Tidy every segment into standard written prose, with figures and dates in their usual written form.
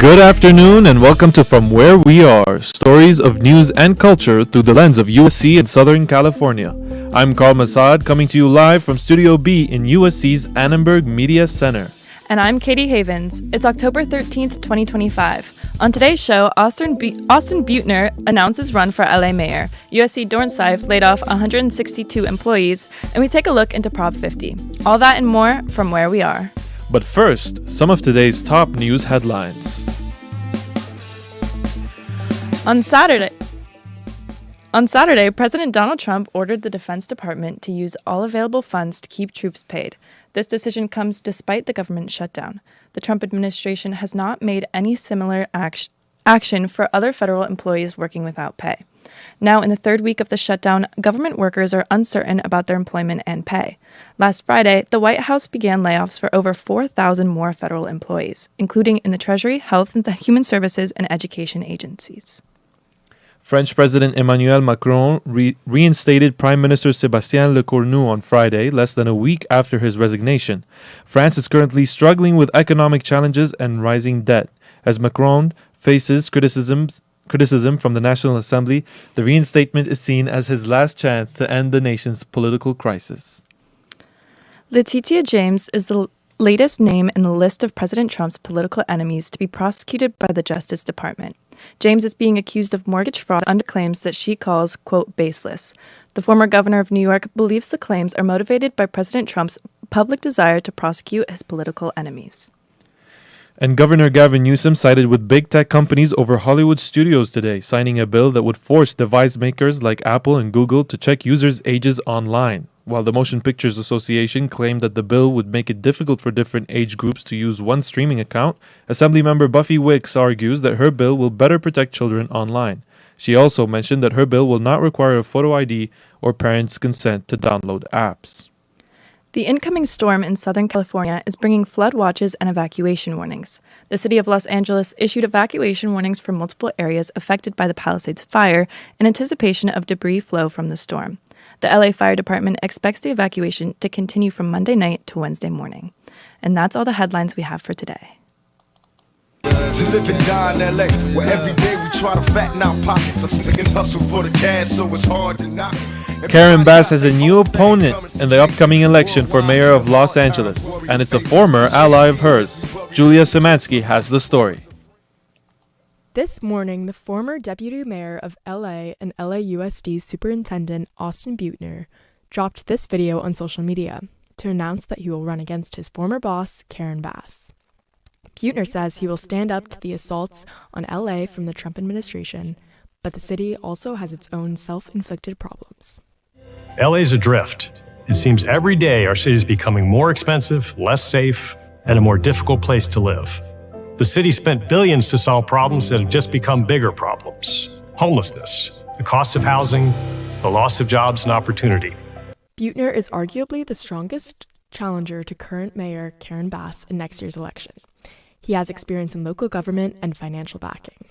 Good afternoon and welcome to From Where We Are, stories of news and culture through the lens of USC in Southern California. I'm Carl Masad, coming to you live from Studio B in USC's Annenberg Media Center. And I'm Katie Havens. It's October 13th, 2025. On today's show, Austin Buettner announces run for LA mayor. USC Dornsife laid off 162 employees, and we take a look into Prop 50. All that and more from Where We Are. But first, some of today's top news headlines. On Saturday, President Donald Trump ordered the Defense Department to use all available funds to keep troops paid. This decision comes despite the government shutdown. The Trump administration has not made any similar action for other federal employees working without pay. Now, in the third week of the shutdown, government workers are uncertain about their employment and pay. Last Friday, the White House began layoffs for over 4,000 more federal employees, including in the Treasury, Health and Human Services, and education agencies. French President Emmanuel Macron reinstated Prime Minister Sébastien Lecornu on Friday, less than a week after his resignation. France is currently struggling with economic challenges and rising debt. As Macron faces criticism from the National Assembly, the reinstatement is seen as his last chance to end the nation's political crisis. Letitia James is the latest name in the list of President Trump's political enemies to be prosecuted by the Justice Department. James is being accused of mortgage fraud under claims that she calls, quote, baseless. The former governor of New York believes the claims are motivated by President Trump's public desire to prosecute his political enemies. And Governor Gavin Newsom sided with big tech companies over Hollywood studios today, signing a bill that would force device makers like Apple and Google to check users' ages online. While the Motion Pictures Association claimed that the bill would make it difficult for different age groups to use one streaming account, Assemblymember Buffy Wicks argues that her bill will better protect children online. She also mentioned that her bill will not require a photo ID or parents' consent to download apps. The incoming storm in Southern California is bringing flood watches and evacuation warnings. The city of Los Angeles issued evacuation warnings for multiple areas affected by the Palisades fire in anticipation of debris flow from the storm. The LA Fire Department expects the evacuation to continue from Monday night to Wednesday morning. And that's all the headlines we have for today. To live and die in LA, where every day we try to fatten our pockets. I hustle for the cash, so it's hard to knock. Karen Bass has a new opponent in the upcoming election for mayor of Los Angeles, and it's a former ally of hers. Julia Szymanski has the story. This morning, the former deputy mayor of LA and LAUSD superintendent Austin Buettner dropped this video on social media to announce that he will run against his former boss, Karen Bass. Buettner says he will stand up to the assaults on LA from the Trump administration, but the city also has its own self-inflicted problems. LA's adrift. It seems every day our city is becoming more expensive, less safe, and a more difficult place to live. The city spent billions to solve problems that have just become bigger problems. Homelessness, the cost of housing, the loss of jobs and opportunity. Buettner is arguably the strongest challenger to current mayor Karen Bass in next year's election. He has experience in local government and financial backing.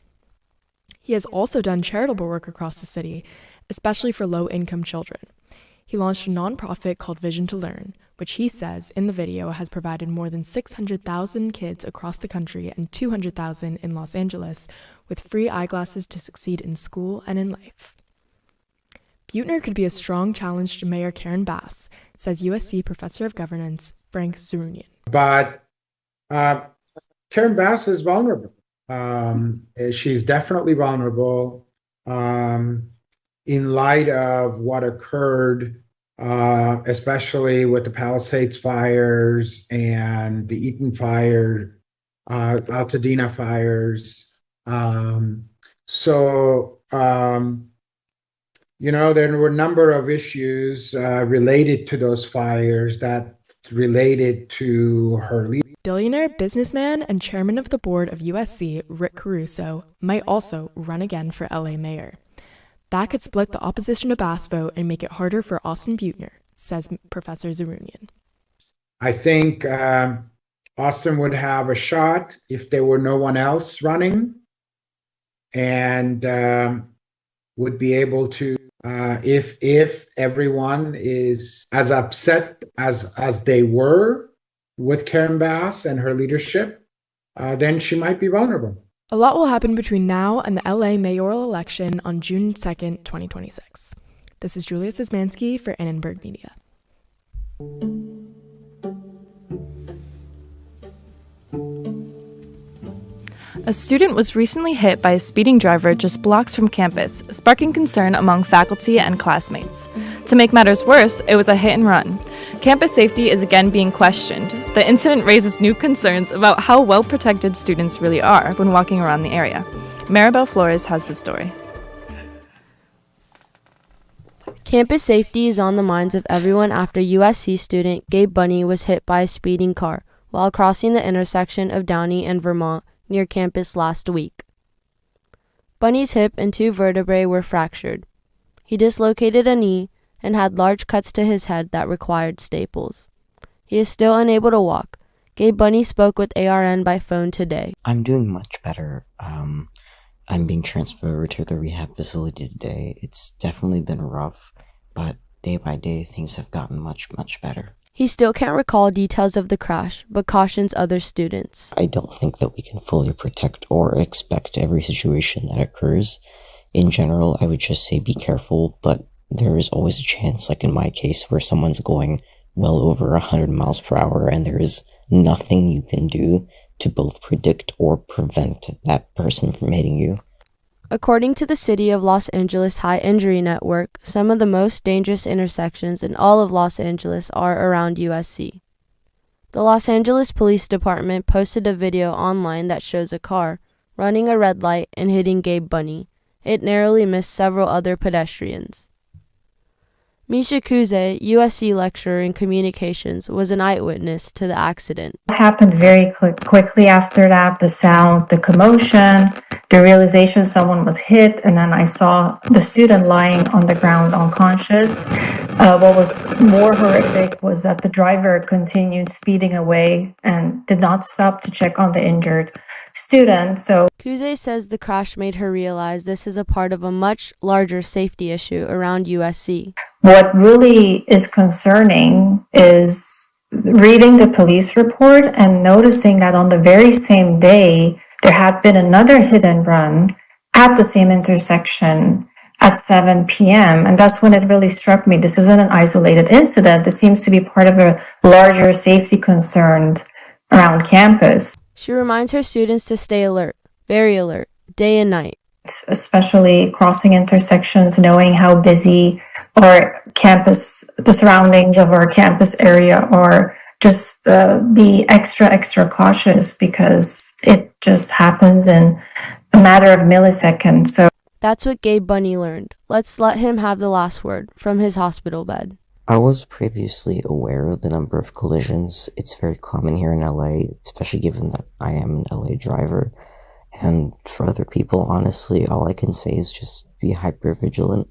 He has also done charitable work across the city, especially for low-income children. He launched a nonprofit called Vision to Learn, which he says in the video has provided more than 600,000 kids across the country and 200,000 in Los Angeles with free eyeglasses to succeed in school and in life. Buettner could be a strong challenge to Mayor Karen Bass, says USC professor of governance Frank Zurunian. But Karen Bass is vulnerable. She's definitely vulnerable in light of what occurred, especially with the Palisades fires and the Eaton fire, Altadena fires. There were a number of issues related to those fires that related to her leadership. Billionaire businessman and chairman of the board of USC, Rick Caruso, might also run again for LA mayor. That could split the opposition to Bass vote and make it harder for Austin Buettner, says Professor Zurunian. I think Austin would have a shot if there were no one else running, and would be able to, if everyone is as upset as they were with Karen Bass and her leadership, then she might be vulnerable. A lot will happen between now and the LA mayoral election on June 2nd, 2026. This is Julia Szymanski for Annenberg Media. A student was recently hit by a speeding driver just blocks from campus, sparking concern among faculty and classmates. To make matters worse, it was a hit and run. Campus safety is again being questioned. The incident raises new concerns about how well protected students really are when walking around the area. Maribel Flores has the story. Campus safety is on the minds of everyone after USC student Gabe Bunny was hit by a speeding car while crossing the intersection of Downey and Vermont near campus last week. Bunny's hip and 2 vertebrae were fractured. He dislocated a knee and had large cuts to his head that required staples. He is still unable to walk. Gabe Bunny spoke with ARN by phone today. I'm doing much better. I'm being transferred to the rehab facility today. It's definitely been rough, but day by day things have gotten much better. He still can't recall details of the crash, but cautions other students. I don't think that we can fully protect or expect every situation that occurs. In general, I would just say be careful, but there is always a chance, like in my case, where someone's going well over 100 miles per hour and there is nothing you can do to both predict or prevent that person from hitting you. According to the City of Los Angeles High Injury Network, some of the most dangerous intersections in all of Los Angeles are around USC. The Los Angeles Police Department posted a video online that shows a car running a red light and hitting Gabe Bunny. It narrowly missed several other pedestrians. Misha Kuze, USC lecturer in communications, was an eyewitness to the accident. It happened very quickly after that, the sound, the commotion, the realization someone was hit, and then I saw the student lying on the ground unconscious. What was more horrific was that the driver continued speeding away and did not stop to check on the injured student. So Kuze says the crash made her realize this is a part of a much larger safety issue around USC. what really is concerning is reading the police report and noticing that on the very same day, there had been another hit and run at the same intersection at 7 p.m. And that's when it really struck me. This isn't an isolated incident. This seems to be part of a larger safety concern around campus. She reminds her students to stay alert, very alert, day and night. Especially crossing intersections, knowing how busy our campus, the surroundings of our campus area are. Just be extra cautious because it just happens in a matter of milliseconds. So that's what Gabe Bunny learned. Let's let him have the last word from his hospital bed. I was previously aware of the number of collisions. It's very common here in LA, especially given that I am an LA driver. And for other people, honestly, all I can say is just be hyper vigilant.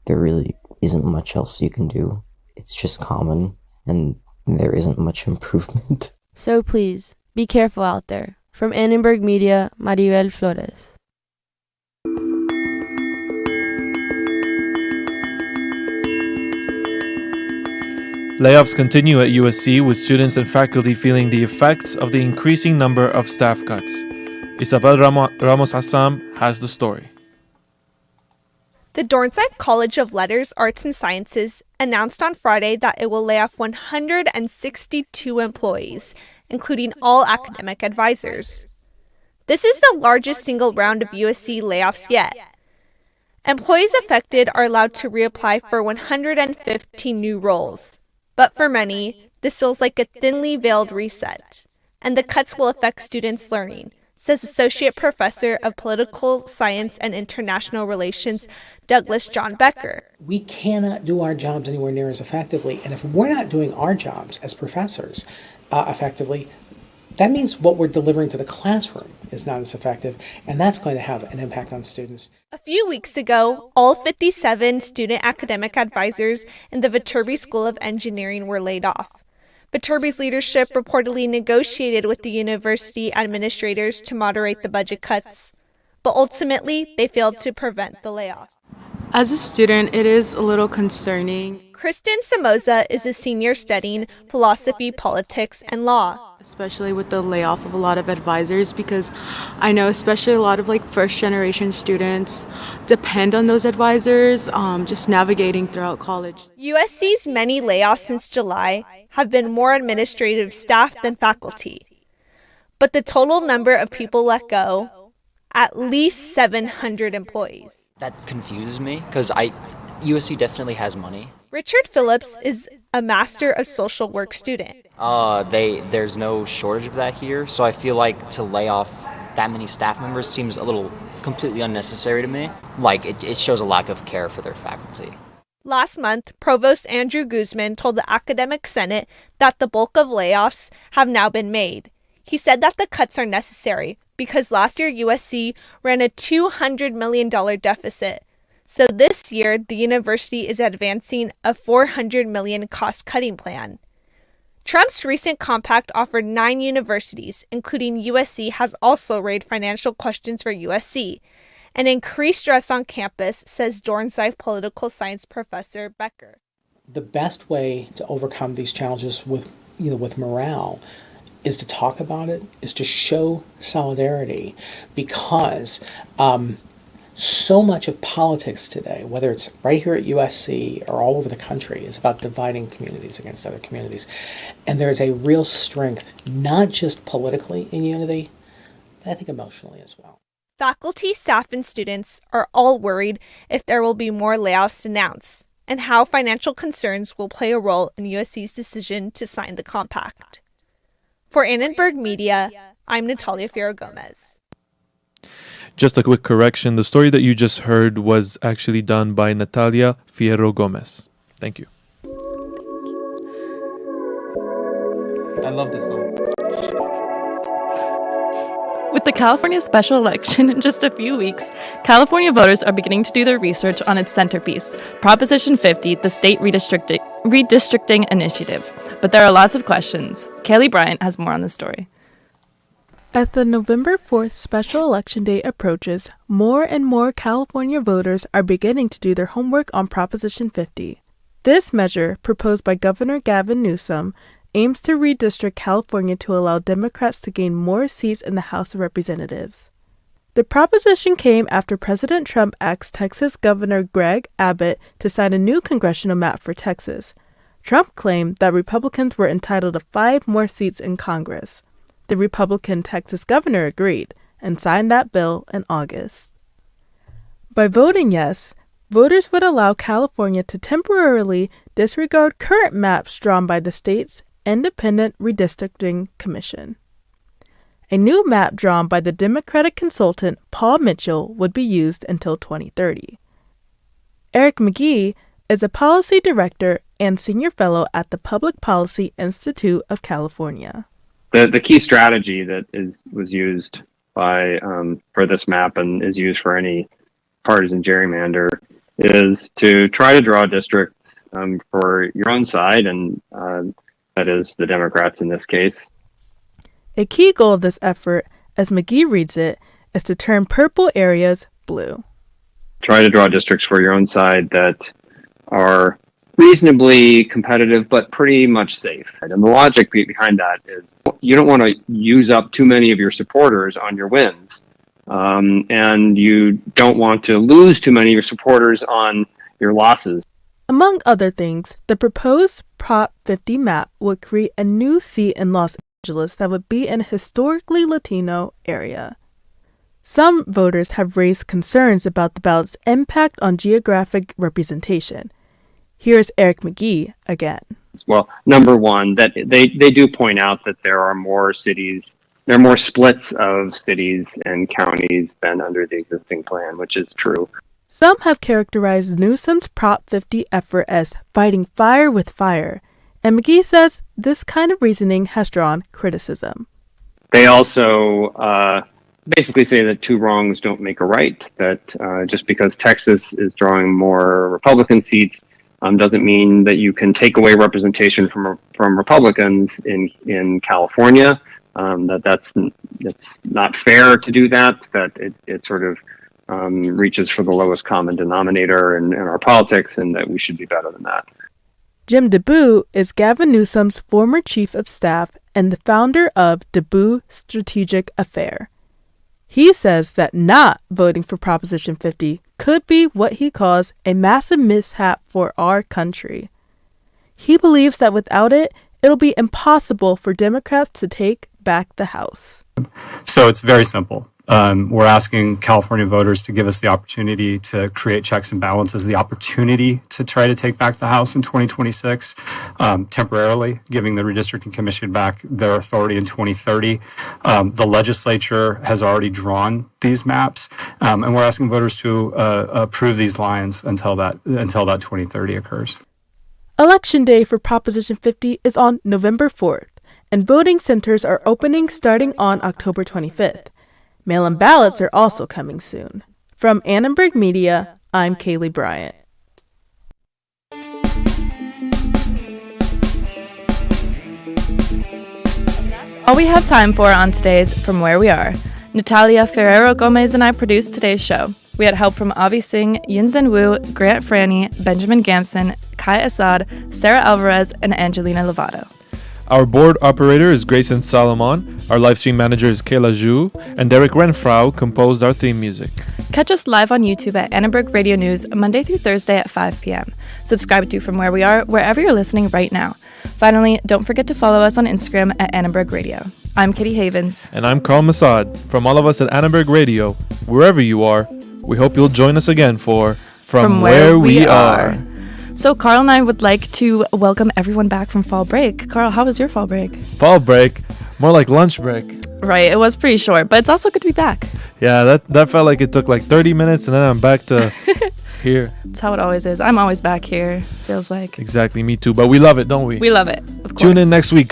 There really isn't much else you can do. It's just common, and there isn't much improvement. So please, be careful out there. From Annenberg Media, Maribel Flores. Layoffs continue at USC, with students and faculty feeling the effects of the increasing number of staff cuts. Isabel Ramos Assam has the story. The Dornsife College of Letters, Arts and Sciences announced on Friday that it will lay off 162 employees, including all academic advisors. This is the largest single round of USC layoffs yet. Employees affected are allowed to reapply for 115 new roles. But for many, this feels like a thinly veiled reset, and the cuts will affect students' learning, says Associate Professor of Political Science and International Relations, Douglas John Becker. We cannot do our jobs anywhere near as effectively, and if we're not doing our jobs as professors effectively, that means what we're delivering to the classroom is not as effective, and that's going to have an impact on students. A few weeks ago, all 57 student academic advisors in the Viterbi School of Engineering were laid off. Viterbi's leadership reportedly negotiated with the university administrators to moderate the budget cuts, but ultimately they failed to prevent the layoff. As a student, it is a little concerning. Kristen Somoza is a senior studying philosophy, politics, and law. Especially with the layoff of a lot of advisors, because I know especially a lot of first generation students depend on those advisors, just navigating throughout college. USC's many layoffs since July have been more administrative staff than faculty. But the total number of people let go, at least 700 employees. That confuses me because USC definitely has money. Richard Phillips is a Master of Social Work student. There's no shortage of that here, so I feel like to lay off that many staff members seems a little completely unnecessary to me. It shows a lack of care for their faculty. Last month, Provost Andrew Guzman told the Academic Senate that the bulk of layoffs have now been made. He said that the cuts are necessary because last year USC ran a $200 million deficit. So this year, the university is advancing a $400 million cost-cutting plan. Trump's recent compact offered 9 universities, including USC, has also raised financial questions for USC. And increased stress on campus, says Dornsife political science professor Becker. The best way to overcome these challenges with morale is to talk about it, is to show solidarity, because so much of politics today, whether it's right here at USC or all over the country, is about dividing communities against other communities. And there's a real strength, not just politically in unity, but I think emotionally as well. Faculty, staff, and students are all worried if there will be more layoffs announced, and how financial concerns will play a role in USC's decision to sign the compact. For Annenberg Media, I'm Natalia Fierro-Gomez. Just a quick correction. The story that you just heard was actually done by Natalia Fierro-Gomez. Thank you. I love this song. With the California special election in just a few weeks, California voters are beginning to do their research on its centerpiece, Proposition 50, the state redistricting initiative. But there are lots of questions. Kaylee Bryant has more on the story. As the November 4th special election day approaches, more and more California voters are beginning to do their homework on Proposition 50. This measure, proposed by Governor Gavin Newsom, aims to redistrict California to allow Democrats to gain more seats in the House of Representatives. The proposition came after President Trump asked Texas Governor Greg Abbott to sign a new congressional map for Texas. Trump claimed that Republicans were entitled to 5 more seats in Congress. The Republican Texas governor agreed and signed that bill in August. By voting yes, voters would allow California to temporarily disregard current maps drawn by the state's Independent Redistricting Commission. A new map drawn by the Democratic consultant Paul Mitchell would be used until 2030. Eric McGee is a policy director and senior fellow at the Public Policy Institute of California. The key strategy that was used by for this map and is used for any partisan gerrymander is to try to draw districts for your own side, and that is the Democrats in this case. A key goal of this effort, as McGee reads it, is to turn purple areas blue. Try to draw districts for your own side that are reasonably competitive, but pretty much safe. And the logic behind that is you don't want to use up too many of your supporters on your wins. And you don't want to lose too many of your supporters on your losses. Among other things, the proposed Prop 50 map would create a new seat in Los Angeles that would be in a historically Latino area. Some voters have raised concerns about the ballot's impact on geographic representation. Here's Eric McGee again. Well, number one, that they do point out that there are more cities, there are more splits of cities and counties than under the existing plan, which is true. Some have characterized Newsom's Prop 50 effort as fighting fire with fire, and McGee says this kind of reasoning has drawn criticism. They also basically say that 2 wrongs don't make a right, that just because Texas is drawing more Republican seats doesn't mean that you can take away representation from Republicans in California. That's not fair to do that. That it sort of reaches for the lowest common denominator in our politics, and that we should be better than that. Jim DeBoo is Gavin Newsom's former chief of staff and the founder of DeBoo Strategic Affair. He says that not voting for Proposition 50 could be what he calls a massive mishap for our country. He believes that without it, it'll be impossible for Democrats to take back the House. So it's very simple. We're asking California voters to give us the opportunity to create checks and balances, the opportunity to try to take back the House in 2026, temporarily, giving the Redistricting Commission back their authority in 2030. The legislature has already drawn these maps, and we're asking voters to approve these lines until that 2030 occurs. Election Day for Proposition 50 is on November 4th, and voting centers are opening starting on October 25th. Mail-in ballots are also coming soon. From Annenberg Media, I'm Kaylee Bryant. All we have time for on today's From Where We Are. Natalia Ferrero Gomez and I produced today's show. We had help from Avi Singh, Yinzen Wu, Grant Franny, Benjamin Gamson, Kai Assad, Sarah Alvarez, and Angelina Lovato. Our board operator is Grayson Salomon, our live stream manager is Kayla Zhu, and Derek Renfrau composed our theme music. Catch us live on YouTube at Annenberg Radio News Monday through Thursday at 5 p.m. Subscribe to From Where We Are wherever you're listening right now. Finally, don't forget to follow us on Instagram at Annenberg Radio. I'm Katie Havens. And I'm Carl Masad. From all of us at Annenberg Radio, wherever you are, we hope you'll join us again for From Where We Are. So Carl and I would like to welcome everyone back from fall break. Carl, how was your fall break? Fall break? More like lunch break. Right, it was pretty short, but it's also good to be back. Yeah, that felt like it took like 30 minutes and then I'm back to here. That's how it always is. I'm always back here, feels like. Exactly, me too. But we love it, don't we? We love it, of course. Tune in next week.